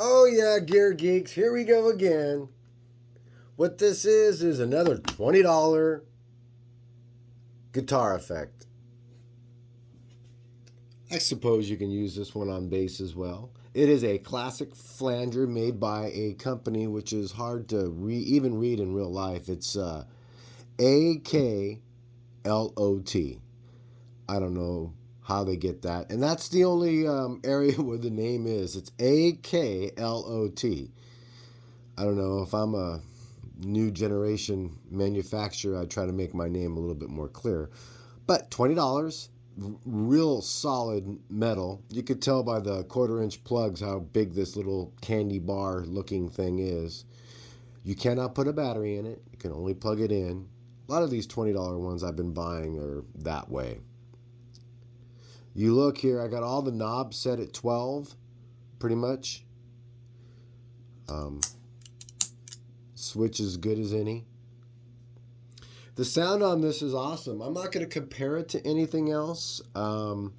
Oh yeah, gear geeks. Here we go again. What this is another $20 guitar effect. I suppose you can use this one on bass as well. It is a classic flanger made by a company which is hard to even read in real life. It's Aklot. I don't know how they get that. And that's the only area where the name is. It's Aklot. I don't know if I'm a new generation manufacturer, I try to make my name a little bit more clear. But $20, real solid metal. You could tell by the 1/4-inch plugs how big this little candy bar looking thing is. You cannot put a battery in it. You can only plug it in. A lot of these $20 ones I've been buying are that way. You look here, I got all the knobs set at 12, pretty much. Switch as good as any. The sound on this is awesome. I'm not going to compare it to anything else. I'm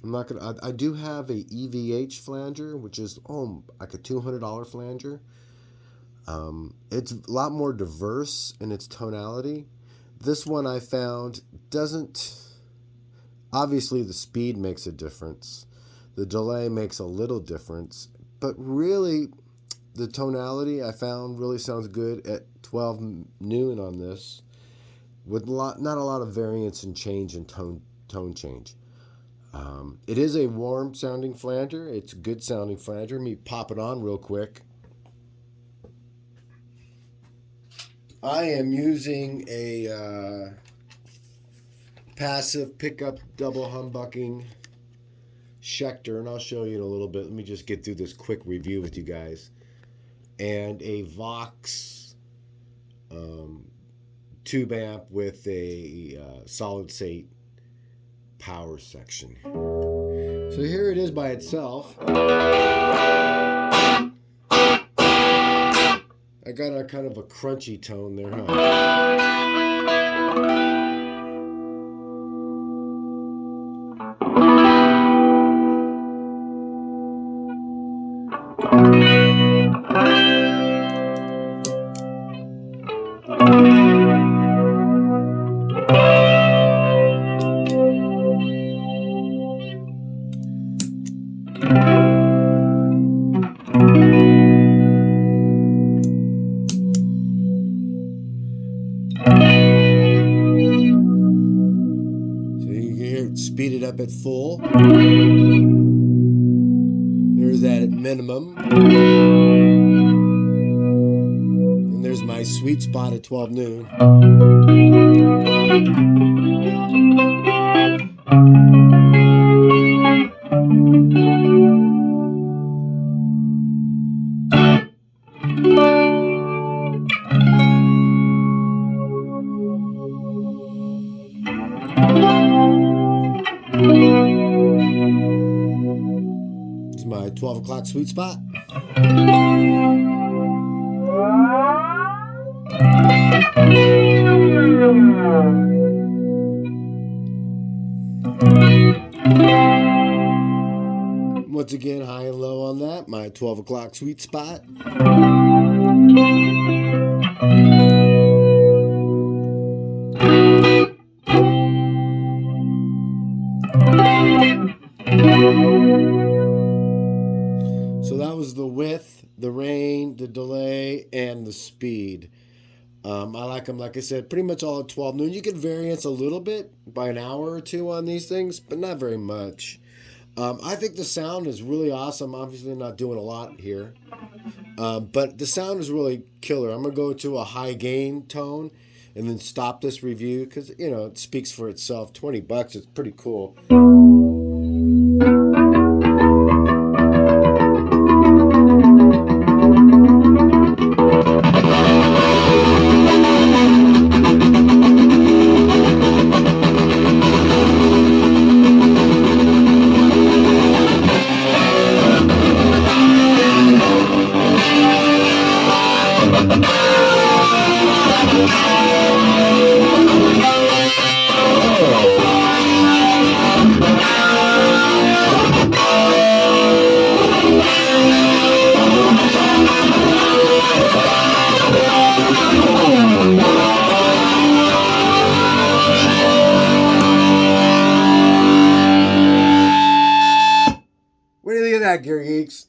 not going to. I do have a EVH flanger, which is like a $200 flanger. It's a lot more diverse in its tonality. This one I found doesn't. Obviously, the speed makes a difference. The delay makes a little difference, but really, the tonality I found really sounds good at 12 noon on this, with not a lot of variance and change in tone change. It is a warm sounding flanger. It's a good sounding flanger. Let me pop it on real quick. I am using a passive pickup double humbucking Schecter, and I'll show you in a little bit. Let me just get through this quick review with you guys. And a Vox tube amp with a solid state power section. So here it is by itself. I got a kind of a crunchy tone there, huh? Speed it up at full. There's that at minimum. And there's my sweet spot at 12 noon. It's my 12 o'clock sweet spot. Once again, high and low on that, my 12 o'clock sweet spot. So that was the width, the range, the delay, and the speed. I like them, like I said, pretty much all at 12 noon. You can variance a little bit by an hour or two on these things, but not very much. I think the sound is really awesome. Obviously not doing a lot here. But the sound is really killer. I'm going to go to a high gain tone and then stop this review because, you know, it speaks for itself. $20, it's pretty cool. that, Gear Geeks.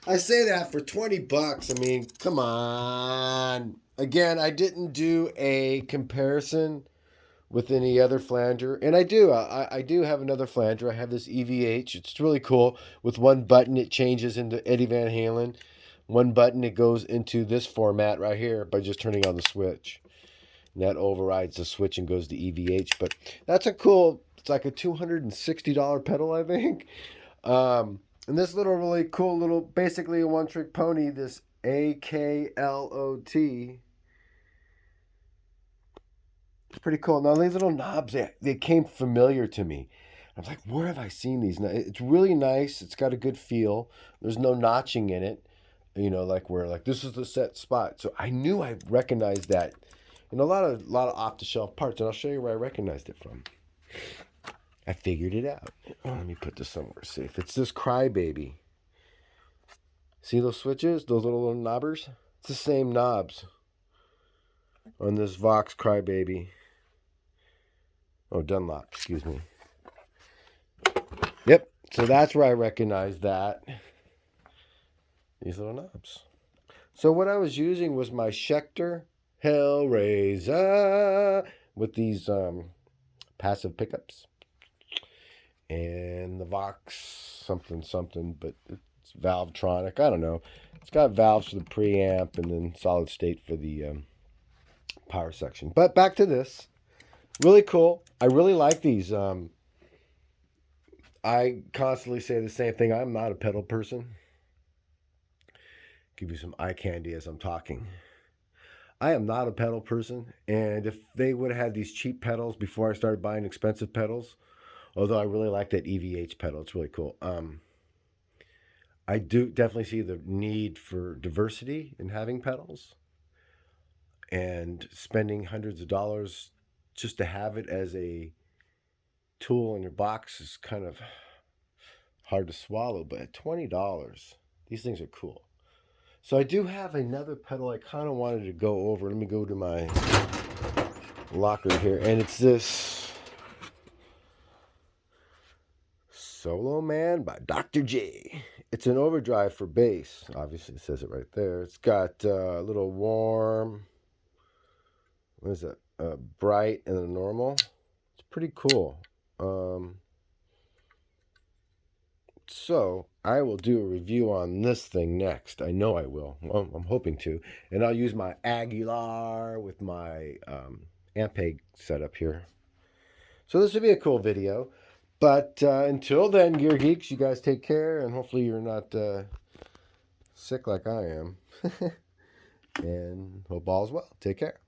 I say that for 20 bucks. I mean, come on. Again, I didn't do a comparison with any other flanger, and I do. I do have another flanger. I have this EVH. It's really cool. With one button, it changes into Eddie Van Halen. One button, it goes into this format right here by just turning on the switch. And that overrides the switch and goes to EVH. But that's a cool, it's like a $260 pedal, I think. And this little really cool little, basically a one-trick pony, this Aklot. It's pretty cool. Now these little knobs, they came familiar to me. I was like, where have I seen these? It's really nice. It's got a good feel. There's no notching in it. You know, like where like this is the set spot. So I knew I recognized that in a lot of off-the-shelf parts, and I'll show you where I recognized it from. I figured it out. Oh, let me put this somewhere safe. It's this Crybaby. See those switches? Those little knobbers? It's the same knobs on this Vox Crybaby. Oh, Dunlop, excuse me. Yep, so that's where I recognize that. These little knobs. So what I was using was my Schecter Hellraiser with these passive pickups. And the Vox something, but it's Valvetronic. I don't know. It's got valves for the preamp and then solid state for the power section. But back to this. Really cool. I really like these. I constantly say the same thing. I'm not a pedal person. Give you some eye candy as I'm talking. I am not a pedal person. And if they would have had these cheap pedals before I started buying expensive pedals, although I really like that EVH pedal. It's really cool. I do definitely see the need for diversity in having pedals. And spending hundreds of dollars just to have it as a tool in your box is kind of hard to swallow. But at $20, these things are cool. So I do have another pedal I kind of wanted to go over. Let me go to my locker here. And it's this Solo Man by Dr. J. It's an overdrive for bass. Obviously, it says it right there. It's got a little warm, what is it? Bright and a normal. It's pretty cool. So I will do a review on this thing next. I know I will. Well, I'm hoping to. And I'll use my Aguilar with my Ampeg setup here. So this will be a cool video. But until then, Gear Geeks, you guys take care. And hopefully you're not sick like I am. And hope all's well. Take care.